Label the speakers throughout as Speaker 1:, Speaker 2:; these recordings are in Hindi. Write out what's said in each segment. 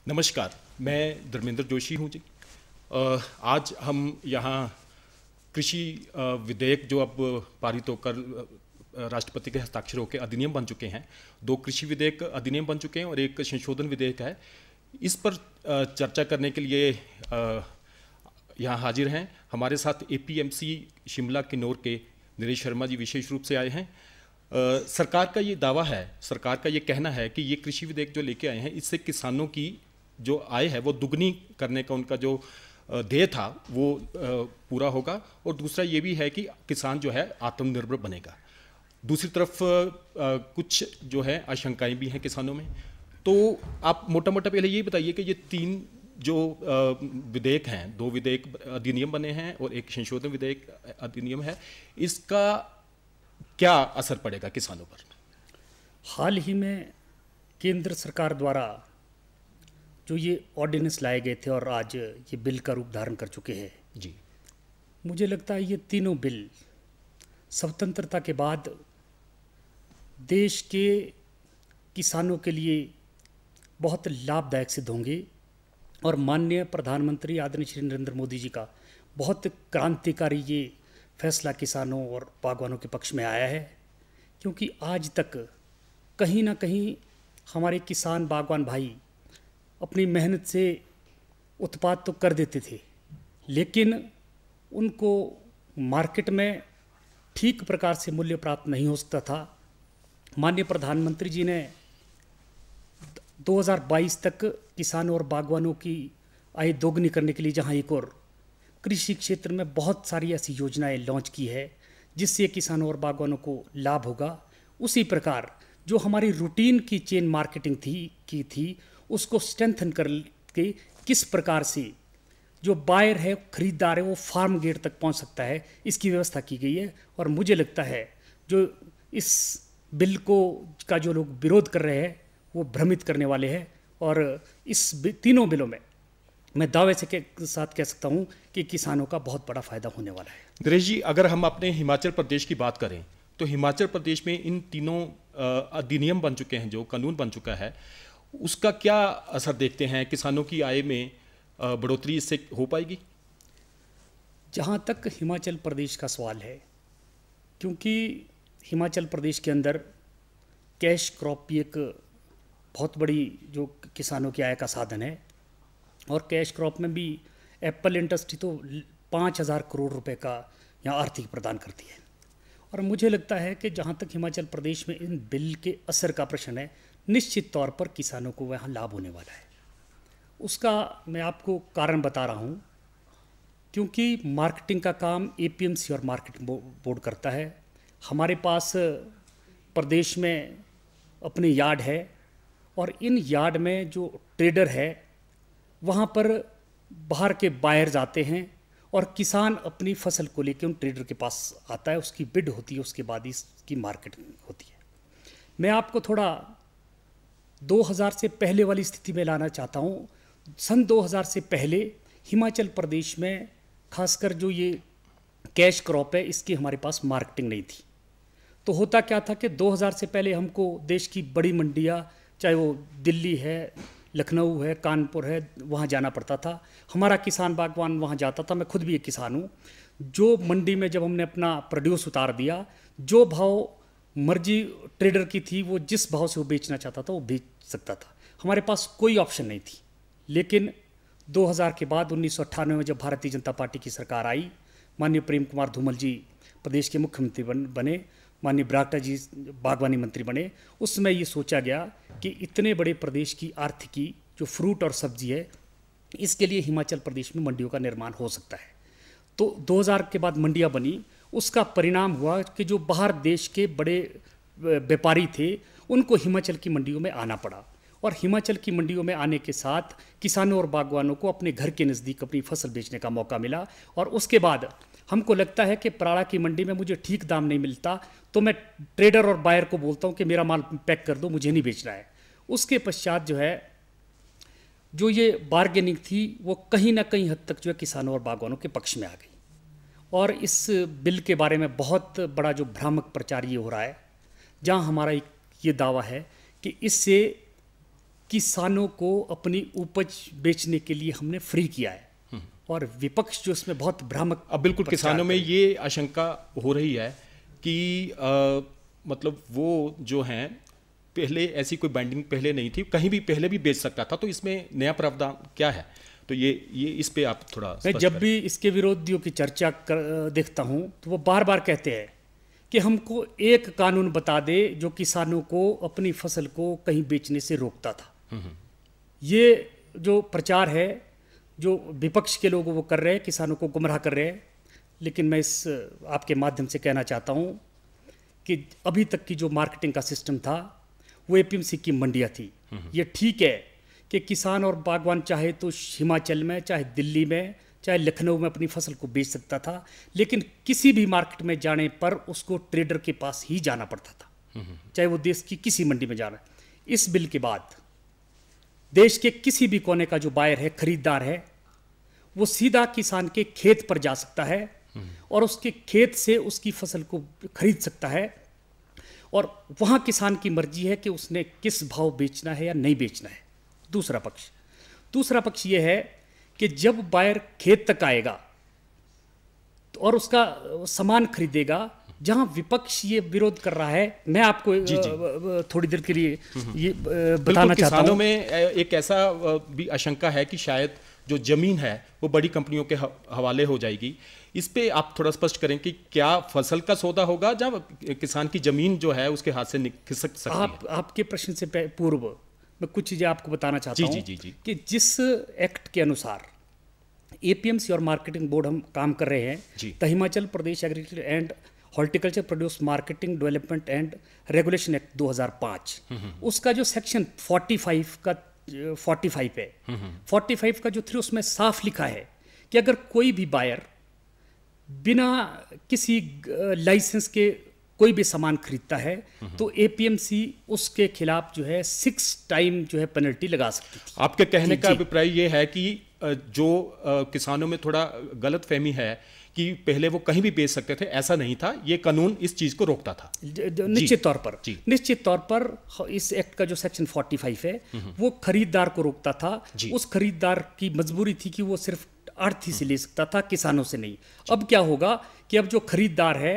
Speaker 1: नमस्कार, मैं धर्मेंद्र जोशी हूँ जी। आज हम यहाँ कृषि विधेयक जो अब पारित होकर राष्ट्रपति के हस्ताक्षर होकर अधिनियम बन चुके हैं, दो कृषि विधेयक अधिनियम बन चुके हैं और एक संशोधन विधेयक है। इस पर चर्चा करने के लिए यहाँ हाजिर हैं। हमारे साथ एपीएमसी शिमला किन्नौर के नरेश शर्मा जी विशेष रूप से आए हैं। सरकार का ये दावा है, सरकार का ये कहना है कि ये कृषि विधेयक जो लेके आए हैं, इससे किसानों की जो आय है वो दुगनी करने का उनका जो ध्येय था वो पूरा होगा, और दूसरा ये भी है कि किसान जो है आत्मनिर्भर बनेगा। दूसरी तरफ कुछ जो है आशंकाएं भी हैं किसानों में। तो आप मोटा मोटा पहले ये बताइए कि ये तीन जो विधेयक हैं, दो विधेयक अधिनियम बने हैं और एक संशोधन विधेयक अधिनियम है, इसका क्या असर पड़ेगा किसानों पर?
Speaker 2: हाल ही में केंद्र सरकार द्वारा जो ये ऑर्डिनेंस लाए गए थे और आज ये बिल का रूप धारण कर चुके हैं
Speaker 1: जी,
Speaker 2: मुझे लगता है ये तीनों बिल स्वतंत्रता के बाद देश के किसानों के लिए बहुत लाभदायक सिद्ध होंगे। और माननीय प्रधानमंत्री आदरणीय श्री नरेंद्र मोदी जी का बहुत क्रांतिकारी ये फैसला किसानों और बागवानों के पक्ष में आया है, क्योंकि आज तक कहीं ना कहीं हमारे किसान बागवान भाई अपनी मेहनत से उत्पाद तो कर देते थे, लेकिन उनको मार्केट में ठीक प्रकार से मूल्य प्राप्त नहीं हो सकता था। माननीय प्रधानमंत्री जी ने 2022 तक किसानों और बागवानों की आय दोगुनी करने के लिए जहां एक और कृषि क्षेत्र में बहुत सारी ऐसी योजनाएं लॉन्च की है जिससे किसानों और बागवानों को लाभ होगा, उसी प्रकार जो हमारी रूटीन की चेन मार्केटिंग थी उसको स्ट्रेंथन करके किस प्रकार से जो बायर है, खरीदार है, वो फार्म गेट तक पहुंच सकता है, इसकी व्यवस्था की गई है। और मुझे लगता है जो इस बिल का जो लोग विरोध कर रहे हैं वो भ्रमित करने वाले हैं। और इस तीनों बिलों में मैं दावे से के साथ कह सकता हूं कि किसानों का बहुत बड़ा फायदा होने वाला है।
Speaker 1: नरेश जी, अगर हम अपने हिमाचल प्रदेश की बात करें तो हिमाचल प्रदेश में इन तीनों अधिनियम बन चुके हैं, जो कानून बन चुका है, उसका क्या असर देखते हैं? किसानों की आय में बढ़ोतरी इससे हो पाएगी?
Speaker 2: जहाँ तक हिमाचल प्रदेश का सवाल है, क्योंकि हिमाचल प्रदेश के अंदर कैश क्रॉप भी एक बहुत बड़ी जो किसानों की आय का साधन है, और कैश क्रॉप में भी एप्पल इंडस्ट्री तो 5,000 करोड़ रुपए का यहाँ आर्थिक प्रदान करती है। और मुझे लगता है कि जहाँ तक हिमाचल प्रदेश में इन बिल के असर का प्रश्न है, निश्चित तौर पर किसानों को वहाँ लाभ होने वाला है। उसका मैं आपको कारण बता रहा हूँ, क्योंकि मार्केटिंग का काम एपीएमसी और मार्केटिंग बोर्ड करता है। हमारे पास प्रदेश में अपने यार्ड है, और इन यार्ड में जो ट्रेडर है वहाँ पर बाहर के बायर्स आते हैं और किसान अपनी फसल को लेकर उन ट्रेडर के पास आता है, उसकी बिड होती है, उसके बाद इसकी मार्केटिंग होती है। मैं आपको थोड़ा 2000 से पहले वाली स्थिति में लाना चाहता हूँ। सन 2000 से पहले हिमाचल प्रदेश में खासकर जो ये कैश क्रॉप है, इसकी हमारे पास मार्केटिंग नहीं थी। तो होता क्या था कि 2000 से पहले हमको देश की बड़ी मंडियाँ, चाहे वो दिल्ली है, लखनऊ है, कानपुर है, वहाँ जाना पड़ता था। हमारा किसान बागवान वहाँ जाता था, मैं खुद भी एक किसान हूँ। जो मंडी में जब हमने अपना प्रोड्यूस उतार दिया, जो भाव मर्जी ट्रेडर की थी, वो जिस भाव से वो बेचना चाहता था वो बेच सकता था, हमारे पास कोई ऑप्शन नहीं थी। लेकिन 2000 के बाद 1998 में जब भारतीय जनता पार्टी की सरकार आई, माननीय प्रेम कुमार धूमल जी प्रदेश के मुख्यमंत्री बने, माननीय बरागटा जी बागवानी मंत्री बने, उसमें ये सोचा गया कि इतने बड़े प्रदेश की आर्थिकी जो फ्रूट और सब्जी है, इसके लिए हिमाचल प्रदेश में मंडियों का निर्माण हो सकता है। तो 2000 के बाद मंडियां बनी। उसका परिणाम हुआ कि जो बाहर देश के बड़े व्यापारी थे उनको हिमाचल की मंडियों में आना पड़ा, और हिमाचल की मंडियों में आने के साथ किसानों और बागवानों को अपने घर के नज़दीक अपनी फसल बेचने का मौका मिला। और उसके बाद हमको लगता है कि पराड़ा की मंडी में मुझे ठीक दाम नहीं मिलता, तो मैं ट्रेडर और बायर को बोलता हूँ कि मेरा माल पैक कर दो, मुझे नहीं बेचना है। उसके पश्चात जो है जो ये बार्गेनिंग थी वो कहीं ना कहीं हद तक जो है किसानों और बागवानों के पक्ष में आ गई। और इस बिल के बारे में बहुत बड़ा जो भ्रामक प्रचार ये हो रहा है, जहाँ हमारा ये दावा है कि इससे किसानों को अपनी उपज बेचने के लिए हमने फ्री किया है, और विपक्ष जो इसमें बहुत भ्रामक।
Speaker 1: अब बिल्कुल किसानों में ये आशंका हो रही है कि मतलब वो जो हैं पहले ऐसी कोई बाइंडिंग पहले नहीं थी, कहीं भी पहले भी बेच सकता था, तो इसमें नया प्रावधान क्या है? तो ये इस पे आप थोड़ा
Speaker 2: मैं जब भी इसके विरोधियों की चर्चा देखता हूँ तो वो बार बार कहते हैं कि हमको एक कानून बता दे जो किसानों को अपनी फसल को कहीं बेचने से रोकता था। ये जो प्रचार है जो विपक्ष के लोग वो कर रहे हैं, किसानों को गुमराह कर रहे हैं। लेकिन मैं इस आपके माध्यम से कहना चाहता हूँ कि अभी तक की जो मार्केटिंग का सिस्टम था वो एपीएमसी की मंडियाँ थी। ये ठीक है कि किसान और बागवान चाहे तो हिमाचल में, चाहे दिल्ली में, चाहे लखनऊ में अपनी फसल को बेच सकता था, लेकिन किसी भी मार्केट में जाने पर उसको ट्रेडर के पास ही जाना पड़ता था, चाहे वो देश की किसी मंडी में जाना। इस बिल के बाद देश के किसी भी कोने का जो बायर है, खरीदार है, वो सीधा किसान के खेत पर जा सकता है और उसके खेत से उसकी फसल को खरीद सकता है, और वहाँ किसान की मर्जी है कि उसने किस भाव बेचना है या नहीं बेचना है। दूसरा पक्ष ये है कि जब बायर खेत तक आएगा और उसका सामान खरीदेगा, जहां विपक्ष ये विरोध कर रहा है, मैं आपको थोड़ी देर के लिए ये बताना चाहता हूं।
Speaker 1: किसानों में एक ऐसा भी आशंका है कि शायद जो जमीन है वो बड़ी कंपनियों के हवाले हो जाएगी। इस पे आप थोड़ा स्पष्ट करें कि क्या फसल का सौदा होगा जब किसान की जमीन जो है उसके हाथ से खिसक सकती है?
Speaker 2: आपके प्रश्न से पूर्व मैं कुछ चीजें आपको बताना चाहता हूं कि जिस एक्ट के अनुसार एपीएमसी और मार्केटिंग बोर्ड हम काम कर रहे हैं, the Himachal Pradesh agriculture and horticulture produce marketing development and regulation act 2005, उसका जो सेक्शन 45 है, 45 का जो 3 उसमें साफ लिखा है कि अगर कोई भी बायर बिना किसी लाइसेंस के कोई भी सामान खरीदता है तो एपीएमसी उसके खिलाफ जो है 6 टाइम जो है पेनल्टी लगा सकती है।
Speaker 1: आपके कहने का अभिप्राय ये है कि जो किसानों में थोड़ा गलत फहमी है कि पहले वो कहीं भी बेच सकते थे, ऐसा नहीं था, ये कानून इस चीज को रोकता था।
Speaker 2: निश्चित तौर पर इस एक्ट का जो सेक्शन 45 है वो खरीदार को रोकता था। उस खरीदार की मजबूरी थी कि वो सिर्फ आढ़ती से ले सकता था, किसानों से नहीं। अब क्या होगा कि अब जो खरीदार है,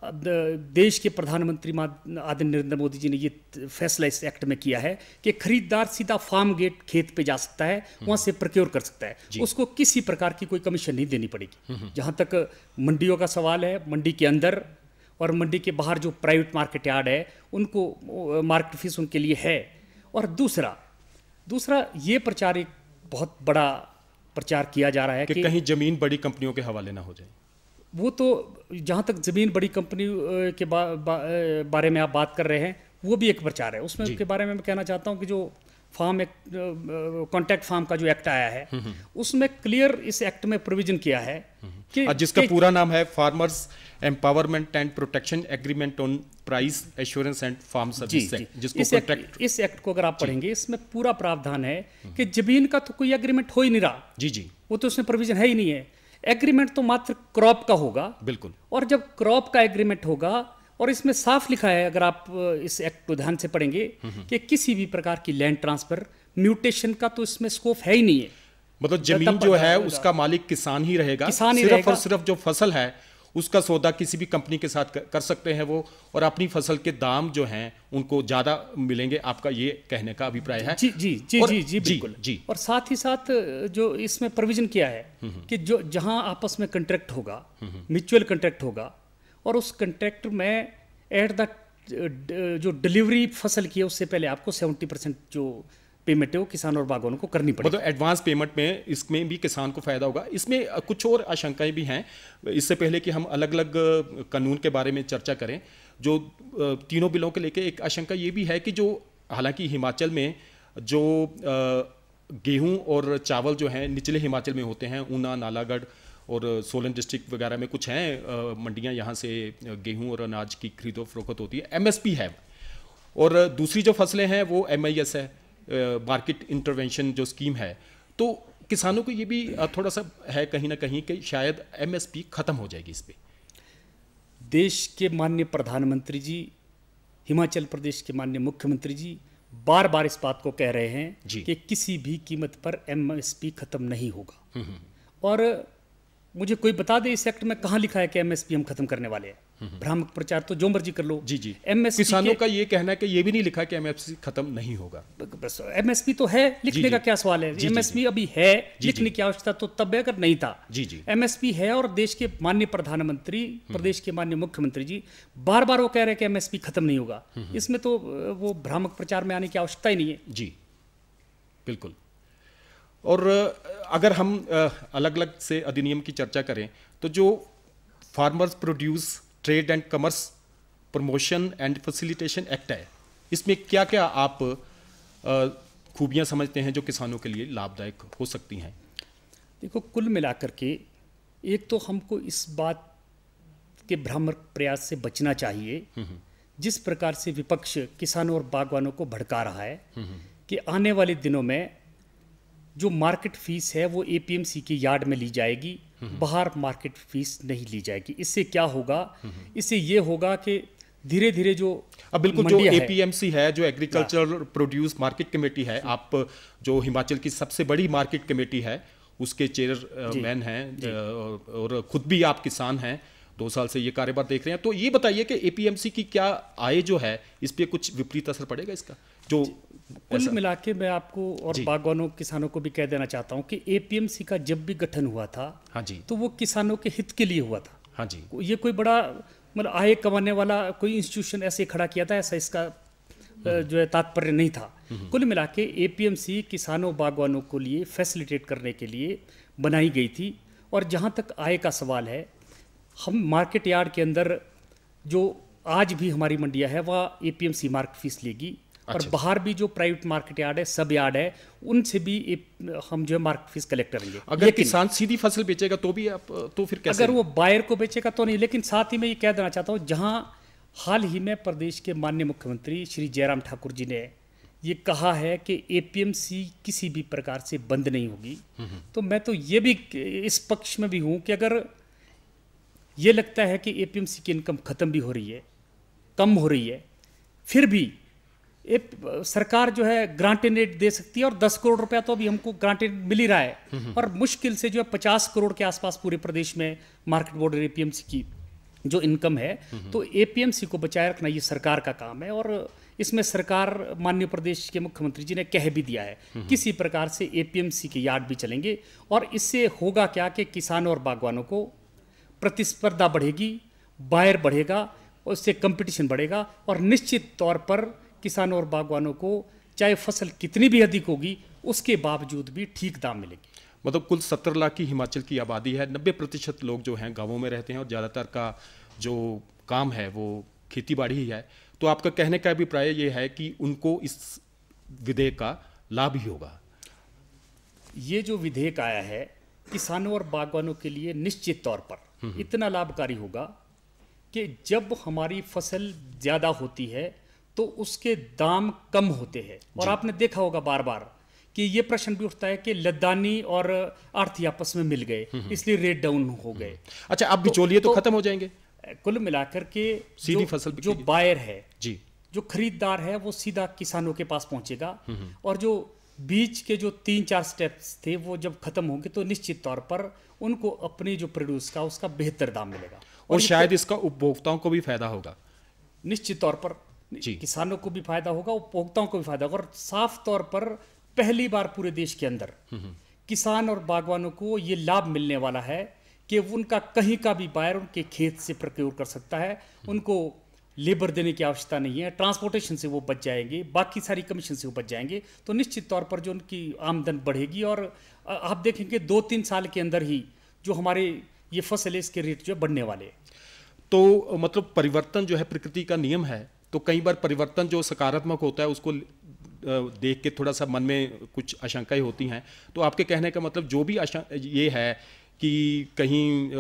Speaker 2: देश के प्रधानमंत्री आदरणीय नरेंद्र मोदी जी ने ये फैसला इस एक्ट में किया है कि खरीदार सीधा फार्म गेट खेत पे जा सकता है, वहां से प्रोक्योर कर सकता है, उसको किसी प्रकार की कोई कमीशन नहीं देनी पड़ेगी। जहां तक मंडियों का सवाल है, मंडी के अंदर और मंडी के बाहर जो प्राइवेट मार्केट यार्ड है उनको मार्केट फीस उनके लिए है। और दूसरा ये प्रचार एक बहुत बड़ा प्रचार किया जा रहा है
Speaker 1: कि कहीं जमीन बड़ी कंपनियों के हवाले ना हो जाए।
Speaker 2: वो तो जहाँ तक ज़मीन बड़ी कंपनी के बारे में आप बात कर रहे हैं, वो भी एक प्रचार है। उसमें के बारे में मैं कहना चाहता हूँ कि जो फार्म एक्ट, कॉन्ट्रैक्ट फार्म का जो एक्ट आया है, उसमें क्लियर इस एक्ट में प्रोविजन किया है कि
Speaker 1: जिसका पूरा नाम है farmers empowerment and protection agreement on price assurance and farm service act, जिसको
Speaker 2: इस एक्ट को अगर आप पढ़ेंगे, इसमें पूरा प्रावधान है कि जमीन का तो कोई एग्रीमेंट हो ही नहीं रहा। वो तो उसमें प्रोविजन है ही नहीं है। एग्रीमेंट तो मात्र क्रॉप का होगा।
Speaker 1: बिल्कुल।
Speaker 2: और जब क्रॉप का एग्रीमेंट होगा, और इसमें साफ लिखा है, अगर आप इस एक्ट को ध्यान से पढ़ेंगे, कि किसी भी प्रकार की लैंड ट्रांसफर, म्यूटेशन का तो इसमें स्कोप है ही नहीं है।
Speaker 1: मतलब जमीन जो है उसका मालिक किसान ही रहेगा, सिर्फ और सिर्फ जो फसल है उसका सौदा किसी भी कंपनी के साथ कर सकते हैं वो, और अपनी फसल के दाम जो हैं उनको ज्यादा मिलेंगे। आपका ये कहने का अभिप्राय है?
Speaker 2: जी बिल्कुल। और साथ ही साथ जो इसमें प्रोविजन किया है कि जो जहां आपस में कॉन्ट्रैक्ट होगा, म्यूचुअल कॉन्ट्रैक्ट होगा, और उस कॉन्ट्रैक्ट में एट द जो डिलीवरी फसल की है उससे पहले आपको 70% जो पेमेंट है वो किसान और बागवानों को करनी पड़ेगी।
Speaker 1: मतलब एडवांस पेमेंट में इसमें भी किसान को फायदा होगा। इसमें कुछ और आशंकाएं भी हैं। इससे पहले कि हम अलग अलग कानून के बारे में चर्चा करें, जो तीनों बिलों के लेके एक आशंका ये भी है कि जो हालांकि हिमाचल में जो गेहूं और चावल जो हैं निचले हिमाचल में होते हैं, ऊना, नालागढ़ और सोलन डिस्ट्रिक्ट वगैरह में कुछ हैं मंडियां, यहाँ से गेहूं और अनाज की खरीदो फरोख्त होती है, एमएसपी है। और दूसरी जो फसलें हैं वो एमआईएस है, मार्केट इंटरवेंशन जो स्कीम है। तो किसानों को ये भी थोड़ा सा है कहीं ना कहीं कि शायद एमएसपी खत्म हो जाएगी। इस पे
Speaker 2: देश के माननीय प्रधानमंत्री जी, हिमाचल प्रदेश के माननीय मुख्यमंत्री जी बार बार इस बात को कह रहे हैं
Speaker 1: जी।
Speaker 2: कि किसी भी कीमत पर एमएसपी खत्म नहीं होगा। और मुझे कोई बता दे इस एक्ट में कहाँ लिखा है कि एमएसपी हम खत्म करने वाले हैं। भ्रामक प्रचार तो जो मर्जी कर लो।
Speaker 1: जी जी।
Speaker 2: एमएसपी
Speaker 1: किसानों का ये कहना है कि ये भी नहीं लिखा कि एमएसपी खत्म नहीं होगा।
Speaker 2: बस एमएसपी तो है, लिखने का क्या सवाल है। एमएसपी अभी है, लिखने की आवश्यकता तो तब है अगर नहीं था।
Speaker 1: जी जी।
Speaker 2: एमएसपी है और देश के माननीय प्रधानमंत्री, प्रदेश के माननीय मुख्यमंत्री जी बार बार वो कह रहे हैं कि एमएसपी खत्म नहीं होगा। इसमें तो वो भ्रामक प्रचार में आने की आवश्यकता ही नहीं है।
Speaker 1: जी बिल्कुल। और अगर हम अलग अलग से अधिनियम की चर्चा करें तो जो farmers produce trade and commerce promotion and facilitation act है, इसमें क्या क्या आप खूबियां समझते हैं जो किसानों के लिए लाभदायक हो सकती हैं?
Speaker 2: देखो, कुल मिलाकर के एक तो हमको इस बात के भ्रामक प्रयास से बचना चाहिए जिस प्रकार से विपक्ष किसानों और बागवानों को भड़का रहा है कि आने वाले दिनों में जो मार्केट फीस है वो एपीएमसी की यार्ड में ली जाएगी, बाहर मार्केट फीस नहीं ली जाएगी। इससे क्या होगा? इससे ये होगा कि धीरे धीरे जो
Speaker 1: अब बिल्कुल जो एपीएमसी है, जो एग्रीकल्चर प्रोड्यूस मार्केट कमेटी है, आप जो हिमाचल की सबसे बड़ी मार्केट कमेटी है उसके चेयरमैन हैं और खुद भी आप किसान हैं, 2 साल से ये कार्यभार देख रहे हैं, तो ये बताइए कि एपीएमसी की क्या आय जो है इस पे कुछ विपरीत असर पड़ेगा इसका? जो
Speaker 2: कुल मिला के मैं आपको और बागवानों किसानों को भी कह देना चाहता हूं कि एपीएमसी का जब भी गठन हुआ था,
Speaker 1: हाँ जी,
Speaker 2: तो वो किसानों के हित के लिए हुआ था।
Speaker 1: हाँ जी।
Speaker 2: ये कोई बड़ा मतलब आय कमाने वाला कोई इंस्टीट्यूशन ऐसे खड़ा किया था, ऐसा इसका जो है तात्पर्य नहीं था। कुल मिला के एपीएमसी किसानों बागवानों को लिए फैसिलिटेट करने के लिए बनाई गई थी। और जहाँ तक आय का सवाल है, हम मार्केट यार्ड के अंदर जो आज भी हमारी मंडियाँ है वह एपीएमसी मार्केट फीस लेगी। और बाहर भी जो प्राइवेट मार्केट यार्ड है, सब यार्ड है, उनसे भी हम जो है मार्केट फीस कलेक्ट करेंगे।
Speaker 1: अगर किसान सीधी फसल बेचेगा तो भी आप तो फिर कैसे?
Speaker 2: अगर वो बायर को बेचेगा तो नहीं। लेकिन साथ ही मैं ये कह देना चाहता हूँ, जहाँ हाल ही में प्रदेश के माननीय मुख्यमंत्री श्री जयराम ठाकुर जी ने ये कहा है कि एपीएमसी किसी भी प्रकार से बंद नहीं होगी, तो मैं तो ये भी इस पक्ष में भी हूँ कि अगर ये लगता है कि एपीएमसी की इनकम खत्म भी हो रही है, कम हो रही है, फिर भी सरकार जो है ग्रांटेड एड दे सकती है। और 10 करोड़ रुपया तो अभी हमको ग्रांटेड मिल ही रहा है, और मुश्किल से जो है 50 करोड़ के आसपास पूरे प्रदेश में मार्केट बोर्ड एपीएमसी की जो इनकम है, तो एपीएमसी को बचाए रखना ये सरकार का काम है। और इसमें सरकार, माननीय प्रदेश के मुख्यमंत्री जी ने कह भी दिया है किसी प्रकार से एपीएमसी के यार्ड भी चलेंगे। और इससे होगा क्या कि किसानों और बागवानों को प्रतिस्पर्धा बढ़ेगी, बायर बढ़ेगा, उससे कंपटीशन बढ़ेगा, और निश्चित तौर पर किसानों और बागवानों को चाहे फसल कितनी भी अधिक होगी उसके बावजूद भी ठीक दाम मिलेंगे।
Speaker 1: मतलब कुल 17 लाख की हिमाचल की आबादी है, 90% लोग जो हैं गांवों में रहते हैं और ज़्यादातर का जो काम है वो खेती बाड़ी ही है। तो आपका कहने का अभिप्राय ये है कि उनको इस विधेयक का लाभ ही होगा?
Speaker 2: ये जो विधेयक आया है किसानों और बागवानों के लिए निश्चित तौर पर इतना लाभकारी होगा कि जब हमारी फसल ज़्यादा होती है तो उसके दाम कम होते हैं। और आपने देखा होगा बार बार कि ये प्रश्न भी उठता है कि लद्दानी और आढ़ती आपस में मिल गए इसलिए रेट डाउन हो गए।
Speaker 1: अच्छा, अब बिचौलिए तो खत्म हो जाएंगे?
Speaker 2: कुल मिलाकर के
Speaker 1: सीधी फसल
Speaker 2: जो बायर है
Speaker 1: जी,
Speaker 2: जो खरीदार है वो सीधा किसानों के पास पहुंचेगा। और जो बीच के जो 3-4 स्टेप्स थे वो जब खत्म होंगे तो निश्चित तौर पर उनको अपने जो प्रोड्यूस का उसका बेहतर दाम मिलेगा।
Speaker 1: और शायद इसका उपभोक्ताओं को भी फायदा होगा।
Speaker 2: निश्चित तौर पर किसानों को भी फायदा होगा, उपभोक्ताओं को भी फायदा होगा। और साफ तौर पर पहली बार पूरे देश के अंदर किसान और बागवानों को ये लाभ मिलने वाला है कि उनका कहीं का भी बायर उनके खेत से प्रोक्योर कर सकता है। उनको लेबर देने की आवश्यकता नहीं है, ट्रांसपोर्टेशन से वो बच जाएंगे, बाकी सारी कमीशन से वो बच जाएंगे। तो निश्चित तौर पर जो उनकी आमदन बढ़ेगी। और आप देखेंगे 2-3 साल के अंदर ही जो हमारे ये फसल है इसके रेट जो बढ़ने वाले।
Speaker 1: तो मतलब परिवर्तन जो है प्रकृति का नियम है, तो कई बार परिवर्तन जो सकारात्मक होता है उसको देख के थोड़ा सा मन में कुछ आशंकाएं होती हैं। तो आपके कहने का मतलब जो भी ये है कि कहीं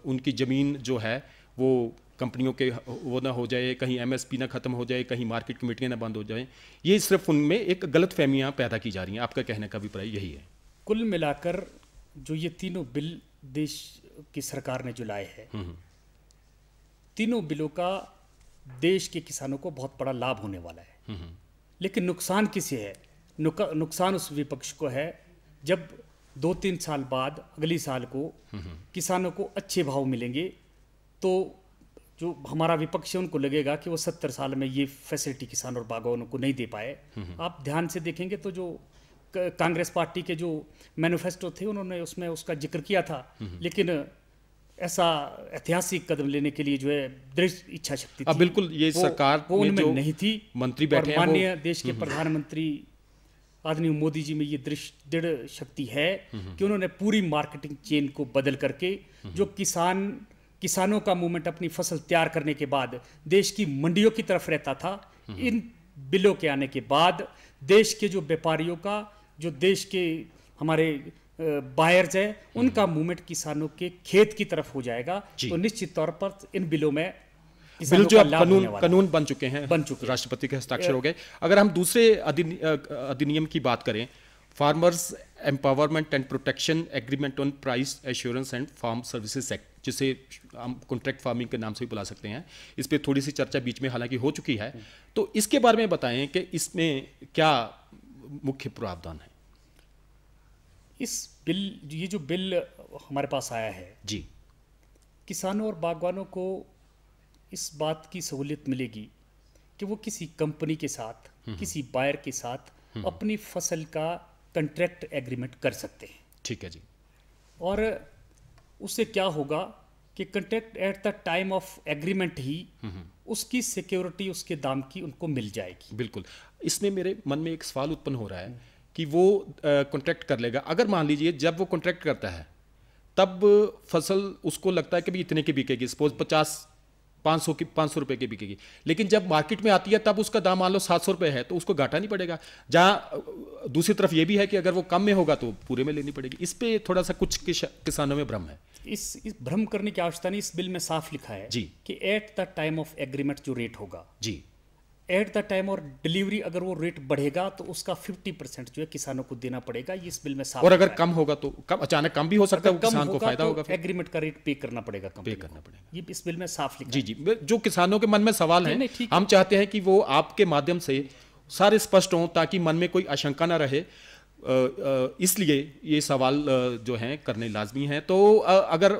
Speaker 1: उनकी ज़मीन जो है वो कंपनियों के वो ना हो जाए, कहीं एमएसपी ना ख़त्म हो जाए, कहीं मार्केट कमेटियाँ ना बंद हो जाए, ये सिर्फ उनमें एक गलत फहमियाँ पैदा की जा रही हैं। आपका कहने का अभिप्राय यही है?
Speaker 2: कुल मिलाकर जो ये तीनों बिल देश की सरकार ने जो लाए हैं, तीनों बिलों का देश के किसानों को बहुत बड़ा लाभ होने वाला है। लेकिन नुकसान किसे है? नुकसान उस विपक्ष को है जब 2-3 साल बाद अगली साल को किसानों को अच्छे भाव मिलेंगे, तो जो हमारा विपक्ष है उनको लगेगा कि वो 70 साल में ये फैसिलिटी किसानों और बागवानों को नहीं दे पाए। आप ध्यान से देखेंगे तो जो कांग्रेस पार्टी के जो मैनिफेस्टो थे उन्होंने उसमें उसका जिक्र किया था, लेकिन ऐसा ऐतिहासिक कदम लेने के लिए जो है दृढ़ इच्छा शक्ति थी,
Speaker 1: बिल्कुल ये सरकार
Speaker 2: वो उनमें
Speaker 1: जो
Speaker 2: नहीं थी।
Speaker 1: मंत्री बैठे हैं,
Speaker 2: माननीय देश के प्रधानमंत्री आदरणीय मोदी जी में ये दृढ़ शक्ति है कि उन्होंने पूरी मार्केटिंग चेन को बदल करके जो किसानों का मूवमेंट अपनी फसल तैयार करने के बाद देश की मंडियों की तरफ रहता था, इन बिलों के आने के बाद देश के जो व्यापारियों का, जो देश के हमारे बायर्स है, उनका मूवमेंट किसानों के खेत की तरफ हो जाएगा। तो निश्चित तौर पर इन बिलों में
Speaker 1: बिल जो अब कानून बन चुके हैं, राष्ट्रपति के हस्ताक्षर हो गए। अगर हम दूसरे अधिनियम की बात करें, farmers empowerment and protection agreement on price assurance and farm services act, जिसे हम कॉन्ट्रैक्ट फार्मिंग के नाम से भी बुला सकते हैं, इस पे थोड़ी सी चर्चा बीच में हालांकि हो चुकी है, तो इसके बारे में बताएं कि इसमें क्या मुख्य प्रावधान है?
Speaker 2: ये जो बिल हमारे पास आया है
Speaker 1: जी,
Speaker 2: किसानों और बागवानों को इस बात की सहूलियत मिलेगी कि वो किसी कंपनी के साथ, किसी बायर के साथ अपनी फसल का कॉन्ट्रैक्ट एग्रीमेंट कर सकते हैं।
Speaker 1: ठीक है जी।
Speaker 2: और उससे क्या होगा कि contract at the time of agreement ही उसकी सिक्योरिटी, उसके दाम की उनको मिल जाएगी।
Speaker 1: बिल्कुल। इसमें मेरे मन में एक सवाल उत्पन्न हो रहा है कि वो कॉन्ट्रैक्ट कर लेगा, अगर मान लीजिए जब वो कॉन्ट्रैक्ट करता है तब फसल उसको लगता है कि भी इतने की बिकेगी, सपोज 500 रुपए की बिकेगी, लेकिन जब मार्केट में आती है तब उसका दाम मान लो 700 रुपए है, तो उसको घाटा नहीं पड़ेगा। जहां दूसरी तरफ ये भी है कि अगर वो कम में होगा तो पूरे में लेनी पड़ेगी। इस पे थोड़ा सा कुछ किसानों में भ्रम है।
Speaker 2: इस भ्रम करने की आवश्यकता नहीं। इस बिल में साफ लिखा है
Speaker 1: जी
Speaker 2: कि eight the time of agreement जो रेट होगा,
Speaker 1: जी,
Speaker 2: एट द टाइम और डिलीवरी अगर वो रेट बढ़ेगा तो उसका 50% जो है किसानों को देना पड़ेगा। ये इस बिल में साफ।
Speaker 1: और अगर कम होगा तो अचानक कम भी हो सकता है, किसान को फायदा होगा,
Speaker 2: एग्रीमेंट का रेट पे करना पड़ेगा,
Speaker 1: पे करना पड़ेगा।
Speaker 2: ये इस बिल में साफ लिखा
Speaker 1: जी जी। जो किसानों के मन में सवाल है,
Speaker 2: है,
Speaker 1: हम चाहते हैं कि वो आपके माध्यम से सारे स्पष्ट हों ताकि मन में कोई आशंका ना रहे, इसलिए ये सवाल जो हैं करने लाजमी हैं। तो अगर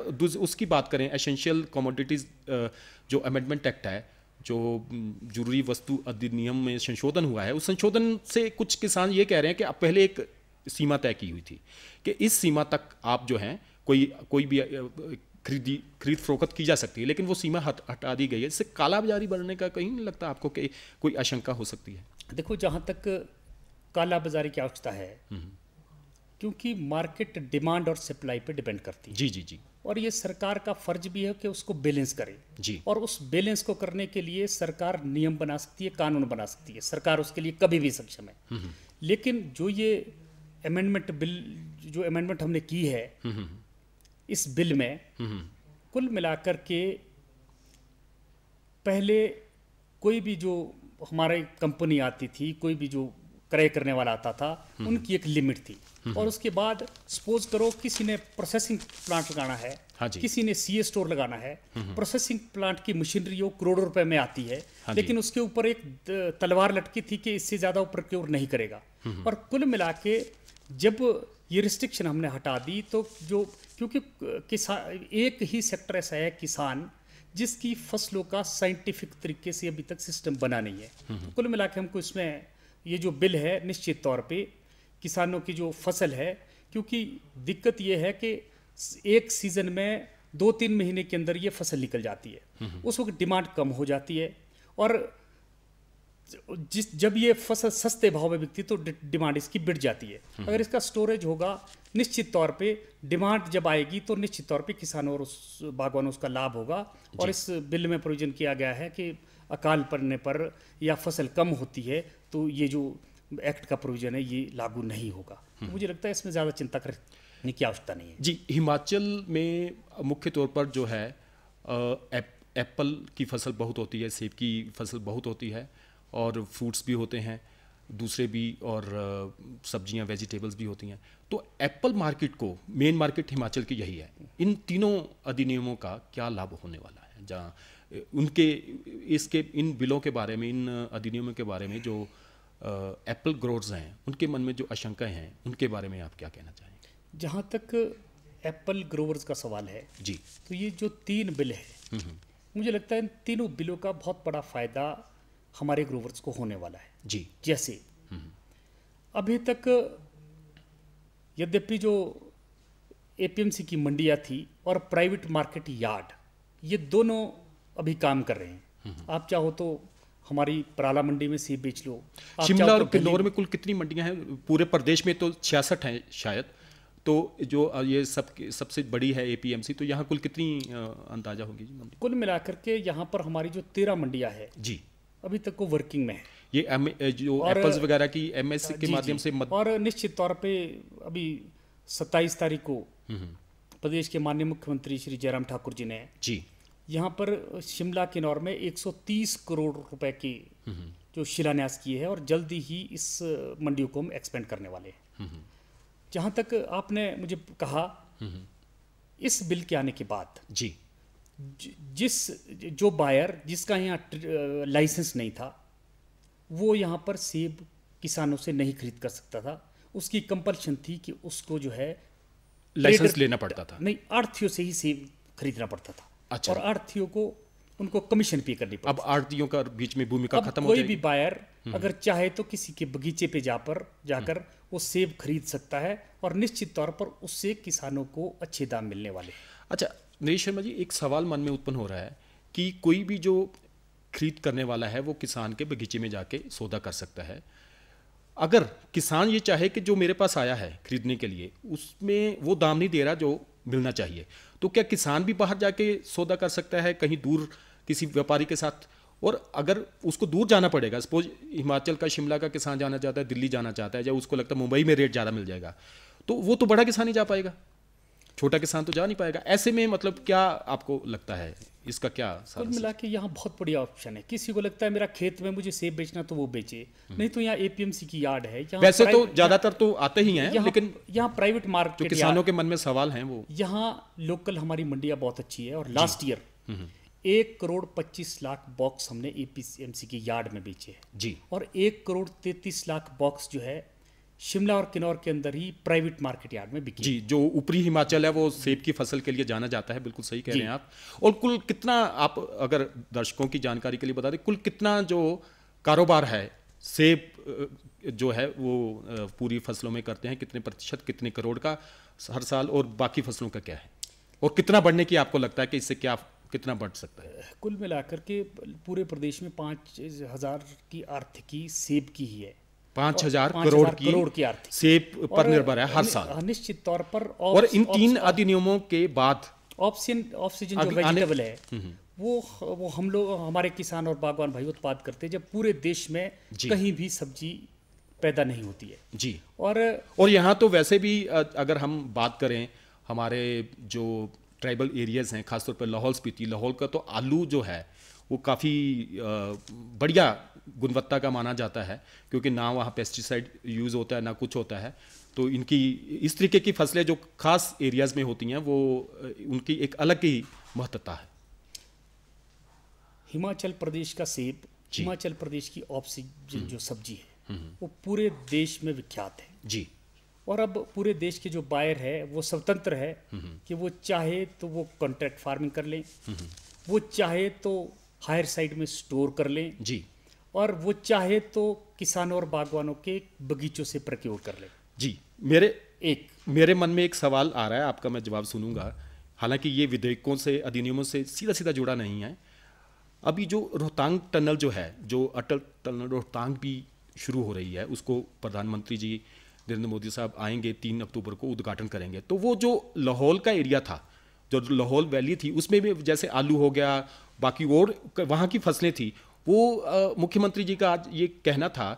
Speaker 1: उसकी बात करें, एसेंशियल कमोडिटीज जो अमेंडमेंट एक्ट है, जो जरूरी वस्तु अधिनियम में संशोधन हुआ है, उस संशोधन से कुछ किसान ये कह रहे हैं कि अब पहले एक सीमा तय की हुई थी कि इस सीमा तक आप जो हैं कोई भी खरीद फरोख्त की जा सकती है, लेकिन वो सीमा हटा दी गई है। इससे काला बाजारी बढ़ने का कहीं नहीं लगता आपको कि कोई आशंका हो सकती है?
Speaker 2: देखो, जहाँ तक काला बाजारी की आवश्यकता है, क्योंकि मार्केट डिमांड और सप्लाई पे डिपेंड करती है।
Speaker 1: जी जी जी।
Speaker 2: और ये सरकार का फर्ज भी है कि उसको बैलेंस करे
Speaker 1: जी।
Speaker 2: और उस बैलेंस को करने के लिए सरकार नियम बना सकती है, कानून बना सकती है, सरकार उसके लिए कभी भी सक्षम है। लेकिन जो ये अमेंडमेंट बिल, जो अमेंडमेंट हमने की है इस बिल में, कुल मिलाकर के पहले कोई भी जो हमारी कंपनी आती थी, कोई भी जो क्रय करने वाला आता था, उनकी एक लिमिट थी। और उसके बाद सपोज करो किसी ने प्रोसेसिंग प्लांट लगाना है,
Speaker 1: हाँ,
Speaker 2: किसी ने सीए स्टोर लगाना है, प्रोसेसिंग प्लांट की मशीनरी वो करोड़ों रुपए में आती है,
Speaker 1: हाँ,
Speaker 2: लेकिन उसके ऊपर एक तलवार लटकी थी कि इससे ज्यादा ऊपर प्रोक्योर नहीं करेगा। और कुल मिला के जब ये रिस्ट्रिक्शन हमने हटा दी, तो जो क्योंकि किसान एक ही सेक्टर ऐसा है किसान जिसकी फसलों का साइंटिफिक तरीके से अभी तक सिस्टम बना नहीं है। तो कुल मिला के हमको इसमें ये जो बिल है, निश्चित तौर पे किसानों की जो फसल है, क्योंकि दिक्कत ये है कि एक सीजन में 2-3 महीने के अंदर ये फसल निकल जाती है, उस वक्त डिमांड कम हो जाती है, और जब ये फसल सस्ते भाव में बिकती है तो डिमांड इसकी बढ़ जाती है। अगर इसका स्टोरेज होगा, निश्चित तौर पे डिमांड जब आएगी तो निश्चित तौर पे किसानों और उस बागवानों उसका लाभ होगा। और इस बिल में प्रोविजन किया गया है कि अकाल पड़ने पर या फसल कम होती है तो ये जो एक्ट का प्रोविजन है ये लागू नहीं होगा। तो मुझे लगता है इसमें ज़्यादा चिंता करने की आवश्यकता नहीं है।
Speaker 1: जी, हिमाचल में मुख्य तौर पर जो है एप्पल की फसल बहुत होती है, सेब की फसल बहुत होती है, और फ्रूट्स भी होते हैं दूसरे भी, और सब्जियां वेजिटेबल्स भी होती हैं। तो एप्पल मार्केट को, मेन मार्केट हिमाचल की यही है। इन तीनों अधिनियमों का क्या लाभ होने वाला है? जहाँ उनके इन बिलों के बारे में, इन अधिनियमों के बारे में जो एप्पल ग्रोवर्स हैं उनके मन में जो आशंकाएं हैं उनके बारे में आप क्या कहना चाहेंगे?
Speaker 2: जहाँ तक एप्पल ग्रोवर्स का सवाल है
Speaker 1: जी।
Speaker 2: तो ये जो 3 बिल है, मुझे लगता है इन तीनों बिलों का बहुत बड़ा फायदा हमारे ग्रोवर्स को होने वाला है।
Speaker 1: जी।
Speaker 2: जैसे अभी तक यद्यपि जो एपीएमसी की मंडियां थी और प्राइवेट मार्केट यार्ड, ये दोनों अभी काम कर रहे हैं। आप चाहो तो हमारी पराला मंडी में सेब बेच लो।
Speaker 1: शिमला और किन्नौर में कुल कितनी मंडियां हैं? पूरे प्रदेश में तो 66 हैं शायद, तो जो ये सबसे बड़ी है एपीएमसी, तो यहाँ कुल कितनी अंदाजा होगी जी मंडी?
Speaker 2: कुल मिलाकर के यहाँ पर हमारी जो 13 मंडियां है
Speaker 1: जी,
Speaker 2: अभी तक वो वर्किंग में है।
Speaker 1: ये जो एप्पल्स वगैरह की एमएस के माध्यम से
Speaker 2: और निश्चित तौर पे अभी 27 तारीख को प्रदेश के माननीय मुख्यमंत्री श्री जयराम ठाकुर जी ने
Speaker 1: जी
Speaker 2: यहाँ पर शिमला किन्नौर में 130 करोड़ रुपए की जो शिलान्यास किए हैं और जल्दी ही इस मंडियों को हम एक्सपेंड करने वाले हैं। जहाँ तक आपने मुझे कहा, इस बिल के आने के बाद
Speaker 1: जी
Speaker 2: जो बायर जिसका यहाँ लाइसेंस नहीं था वो यहाँ पर सेब किसानों से नहीं खरीद कर सकता था। उसकी कंपल्शन थी कि उसको जो है
Speaker 1: लाइसेंस लेना पड़ता था।
Speaker 2: नहीं, आढ़तियों से ही सेब खरीदना पड़ता था।
Speaker 1: अच्छा।
Speaker 2: और आढ़तियों को उनको कमीशन पे करनी पड़ती।
Speaker 1: अब आढ़तियों का बीच में भूमिका खत्म हो
Speaker 2: कोई
Speaker 1: जाएगी।
Speaker 2: भी बायर अगर चाहे तो किसी के बगीचे पे जाकर वो सेब खरीद सकता है और निश्चित तौर पर उससे किसानों को अच्छे दाम मिलने वाले हैं।
Speaker 1: अच्छा नरेश शर्मा जी, एक सवाल मन में उत्पन्न हो रहा है कि कोई भी जो खरीद करने वाला है वो किसान के बगीचे में जाके सौदा कर सकता है। अगर किसान ये चाहे कि जो मेरे पास आया है खरीदने के लिए उसमें वो दाम नहीं दे रहा जो मिलना चाहिए, तो क्या किसान भी बाहर जाके सौदा कर सकता है कहीं दूर किसी व्यापारी के साथ? और अगर उसको दूर जाना पड़ेगा, सपोज हिमाचल का शिमला का किसान जाना चाहता है, दिल्ली जाना चाहता है, या उसको लगता है मुंबई में रेट ज़्यादा मिल जाएगा, तो वो तो बड़ा किसान ही जा पाएगा, छोटा किसान तो जा नहीं पाएगा। ऐसे में मतलब क्या आपको लगता है इसका क्या
Speaker 2: कुल मिला के यहाँ बहुत बढ़िया ऑप्शन है। किसी को लगता है मेरा खेत में मुझे सेब बेचना तो वो बेचे, नहीं तो यहाँ एपीएमसी की यार्ड है।
Speaker 1: वैसे तो ज्यादातर तो आते ही हैं, लेकिन
Speaker 2: यहाँ प्राइवेट मार्केट
Speaker 1: जो किसानों के मन में सवाल हैं वो
Speaker 2: यहाँ लोकल हमारी मंडियाँ बहुत अच्छी है। और लास्ट ईयर 1,25,00,000 बॉक्स हमने एपीएमसी की यार्ड में बेचे हैं
Speaker 1: जी,
Speaker 2: और 1,33,00,000 बॉक्स जो है शिमला और किन्नौर के अंदर ही प्राइवेट मार्केट यार्ड में बिकी
Speaker 1: जी। जो ऊपरी हिमाचल है वो सेब की फसल के लिए जाना जाता है, बिल्कुल सही कह रहे हैं आप। और कुल कितना, आप अगर दर्शकों की जानकारी के लिए बता दें, कुल कितना जो कारोबार है सेब जो है वो पूरी फसलों में करते हैं, कितने प्रतिशत, कितने करोड़ का हर साल, और बाकी फसलों का क्या है, और कितना बढ़ने की आपको लगता है कि इससे क्या कितना बढ़ सकता है?
Speaker 2: कुल मिलाकर के पूरे प्रदेश में 5,000 की आर्थिकी सेब की ही है।
Speaker 1: 5,000 करोड़ की
Speaker 2: आर्थिक
Speaker 1: सेब पर निर्भर है हर साल।
Speaker 2: निश्चित तौर पर
Speaker 1: और इन 3 अधिनियमों के बाद
Speaker 2: ऑक्सीजन जो वेजिटेबल है वो हम लोग, हमारे किसान और बागवान भाई उत्पाद करते हैं, जब पूरे देश में कहीं भी सब्जी पैदा नहीं होती है
Speaker 1: जी।
Speaker 2: और
Speaker 1: यहाँ तो वैसे भी अगर हम बात करें, हमारे जो ट्राइबल एरियाज हैं, खासतौर पर लाहौल स्पीति, लाहौल का तो आलू जो है वो काफ़ी बढ़िया गुणवत्ता का माना जाता है, क्योंकि ना वहाँ पेस्टिसाइड यूज़ होता है ना कुछ होता है। तो इनकी इस तरीके की फसलें जो खास एरियाज़ में होती हैं वो उनकी एक अलग ही महत्वता है।
Speaker 2: हिमाचल प्रदेश का सेब, हिमाचल प्रदेश की ऑक्सीजन जो सब्जी है वो पूरे देश में विख्यात है
Speaker 1: जी।
Speaker 2: और अब पूरे देश के जो बायर है वो स्वतंत्र है कि वो चाहे तो वो कॉन्ट्रैक्ट फार्मिंग कर लें, वो चाहे तो हायर साइड में स्टोर कर लें
Speaker 1: जी,
Speaker 2: और वो चाहे तो किसानों और बागवानों के बगीचों से प्रोक्योर कर लें
Speaker 1: जी। मेरे मन में एक सवाल आ रहा है, आपका मैं जवाब सुनूंगा। हालांकि ये विधेयकों से, अधिनियमों से सीधा सीधा जुड़ा नहीं है। अभी जो रोहतांग टनल जो है, जो अटल टनल रोहतांग भी शुरू हो रही है, उसको प्रधानमंत्री जी नरेंद्र मोदी साहब आएंगे 3 अक्टूबर को, उद्घाटन करेंगे। तो वो जो लाहौल का एरिया था, जो लाहौल वैली थी, उसमें भी जैसे आलू हो गया, बाकी और वहाँ की फसलें थी, वो मुख्यमंत्री जी का आज ये कहना था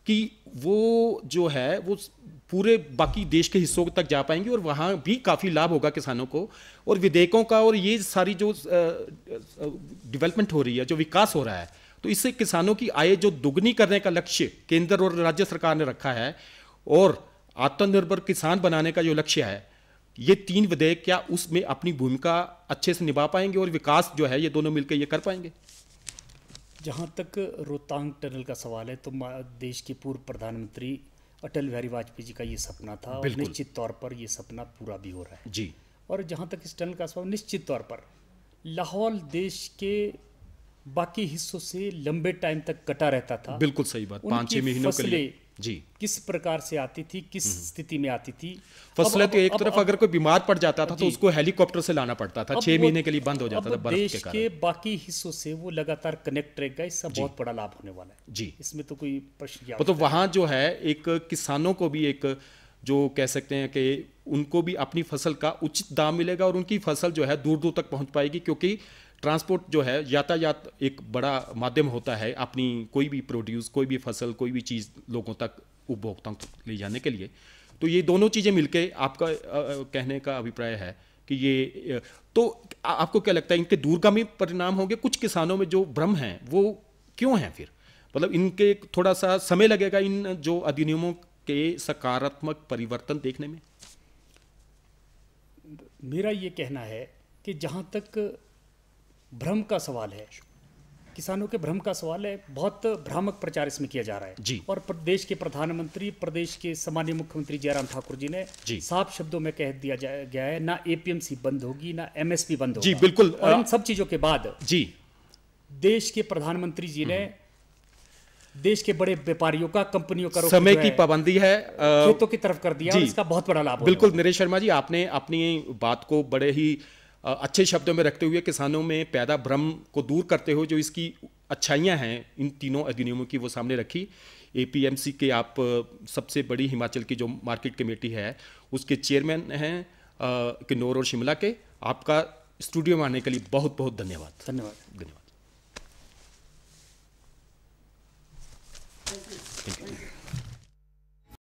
Speaker 1: कि वो जो है वो पूरे बाकी देश के हिस्सों तक जा पाएंगे और वहाँ भी काफ़ी लाभ होगा किसानों को। और विधेयकों का और ये सारी जो डेवलपमेंट हो रही है, जो विकास हो रहा है, तो इससे किसानों की आय जो दुगनी करने का लक्ष्य केंद्र और राज्य सरकार ने रखा है, और आत्मनिर्भर किसान बनाने का जो लक्ष्य है, ये 3 विधेयक क्या उसमें अपनी भूमिका अच्छे से निभा पाएंगे और विकास जो है ये दोनों मिलकर ये कर पाएंगे?
Speaker 2: जहाँ तक रोहतांग टनल का सवाल है तो देश के पूर्व प्रधानमंत्री अटल बिहारी वाजपेयी जी का ये सपना था और निश्चित तौर पर ये सपना पूरा भी हो रहा है
Speaker 1: जी।
Speaker 2: और जहाँ तक इस टनल का सवाल, निश्चित तौर पर लाहौल देश के बाकी हिस्सों से लंबे टाइम तक कटा रहता था।
Speaker 1: बिल्कुल सही बात, 5-6 महीनों के लिए जी।
Speaker 2: किस प्रकार से आती थी, किस स्थिति में आती थी?
Speaker 1: फसलें तो एक तरफ अगर कोई बीमार पड़ जाता था तो उसको हेलीकॉप्टर से लाना पड़ता था, 6 महीने के लिए बंद हो जाता था बर्फ के कारण।
Speaker 2: देश के बाकी हिस्सों से वो लगातार कनेक्ट रहेगा, इससे बहुत बड़ा लाभ होने वाला है
Speaker 1: जी।
Speaker 2: इसमें तो कोई प्रश्न
Speaker 1: तो वहाँ जो है एक किसानों को भी एक जो कह सकते हैं कि उनको भी अपनी फसल का उचित दाम मिलेगा और उनकी फसल जो है दूर दूर तक पहुँच पाएगी, क्योंकि ट्रांसपोर्ट जो है, यातायात एक बड़ा माध्यम होता है अपनी कोई भी प्रोड्यूस, कोई भी फसल, कोई भी चीज़ लोगों तक, उपभोक्ताओं तक ले जाने के लिए। तो ये दोनों चीज़ें मिलके आपका कहने का अभिप्राय है कि ये, तो आपको क्या लगता है इनके दूरगामी परिणाम होंगे? कुछ किसानों में जो भ्रम हैं वो क्यों हैं फिर? मतलब इनके थोड़ा सा समय लगेगा इन जो अधिनियमों के सकारात्मक परिवर्तन देखने में?
Speaker 2: मेरा ये कहना है कि जहाँ तक भ्रम का सवाल है, किसानों के भ्रम का सवाल है, बहुत भ्रामक प्रचार इसमें किया जा रहा है
Speaker 1: जी।
Speaker 2: और प्रदेश के प्रधानमंत्री, प्रदेश के सम्मानीय मुख्यमंत्री जयराम ठाकुर जी ने साफ शब्दों में कह दिया गया है, ना एपीएमसी बंद होगी, ना एमएसपी बंद होगा।
Speaker 1: जी बिल्कुल।
Speaker 2: और इन सब चीजों के बाद
Speaker 1: जी
Speaker 2: देश के प्रधानमंत्री जी ने देश के बड़े व्यापारियों का, कंपनियों का
Speaker 1: समय की पाबंदी है
Speaker 2: खेतों की तरफ कर दिया और इसका बहुत बड़ा लाभ।
Speaker 1: बिल्कुल नरेश शर्मा जी, आपने अपनी बात को बड़े ही अच्छे शब्दों में रखते हुए किसानों में पैदा भ्रम को दूर करते हुए जो इसकी अच्छाइयां हैं इन तीनों अधिनियमों की वो सामने रखी। एपीएमसी के आप सबसे बड़ी हिमाचल की जो मार्केट कमेटी है उसके चेयरमैन हैं किन्नौर और शिमला के। आपका स्टूडियो में आने के लिए बहुत बहुत धन्यवाद।
Speaker 2: धन्यवाद।